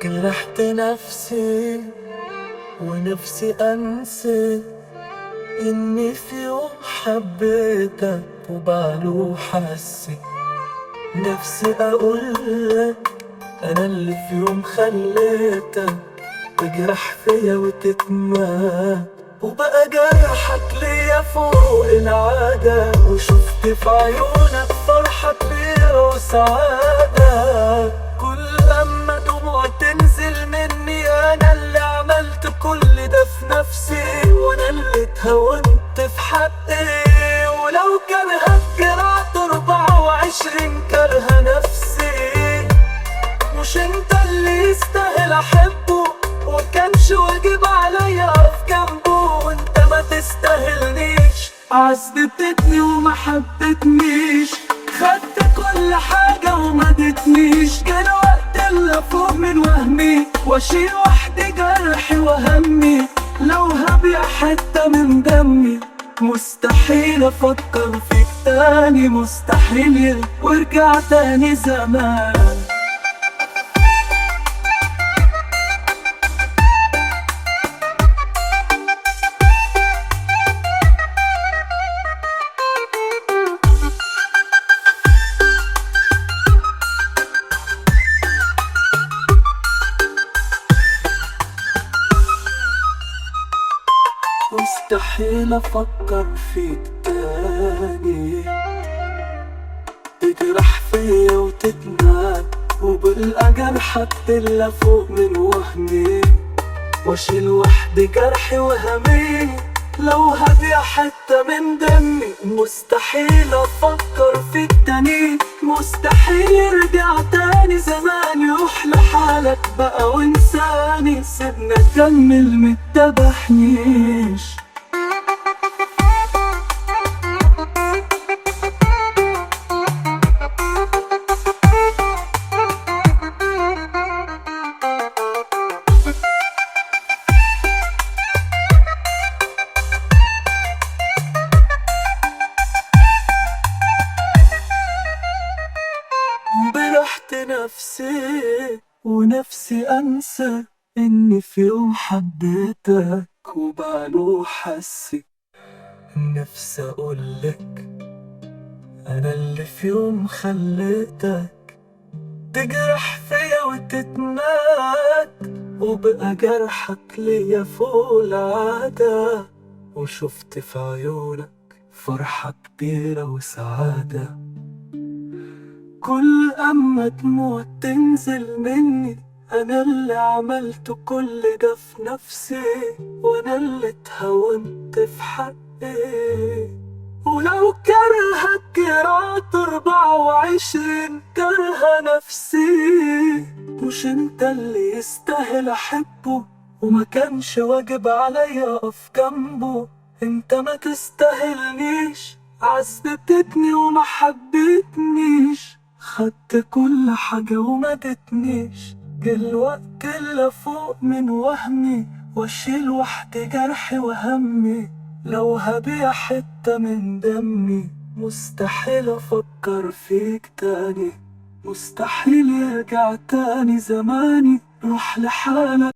جرحت نفسي ونفسي أنسى إني في يوم حبيتك وبعده حسيت. نفسي أقولك أنا اللي في يوم خليتك تجرح فيا وتتمات، وبقى جرحك ليا فوق العادة، وشفت في عيونك فرحة كبيرة وسعادة. كل لما دموع تنزل مني أنا اللي عملت كل ده في نفسي، وأنا اللي اتهونت في حقي. ولو كرهك جرعت 24 كره نفسي، مش انت اللي يستاهل احبه، وكانش واجب عليا اقف جنبه. وانت ما تستاهلنيش، عذبتني وما حبتنيش، خدت كل حاجة وما ادتنيش. جه الوقت اللي افوق من وهمي واشيل وحدي جرحي وهمي. لو هبيع حتة من دمي مستحيل افكر فيك تاني، مستحيل وارجع تاني زمان. مستحيل افكر فيك تاني، تجرح فيا وتتناد، وبلقى جرحك تلا فوق من وهمي، واشيل وحدي جرحي وهمي. لو هبيع حتة من دمي مستحيل افكر فيك تاني، مستحيل يرجع تاني زماني. روح لحالك بقى وانساني، سيبنا اكمل متذبحنيش. جرحت نفسي ونفسي أنسى إني في يوم حبيتك وبعده حسيت. نفسي أقولك أنا اللي في يوم خليتك تجرح فيا وتتمات، وبقى جرحك ليا فوق العادة، وشفت في عيونك فرحة كبيرة وسعادة. كل أما دموع تنزل مني أنا اللي عملت كل ده في نفسي، وأنا اللي اتهونت في حقي. ولو كرهك جرعت 24 كره نفسي، مش انت اللي يستاهل أحبه، وما كانش واجب عليا أقف جنبه. انت ما تستاهلنيش، عذبتني وما حبتنيش، خدت كل حاجة وما ادتنيش. جه الوقت اللي فوق من وهمي واشيل وحدي جرحي وهمي. لو هبيع حتة من دمي مستحيل افكر فيك تاني، مستحيل يرجع تاني زماني. روح لحالك.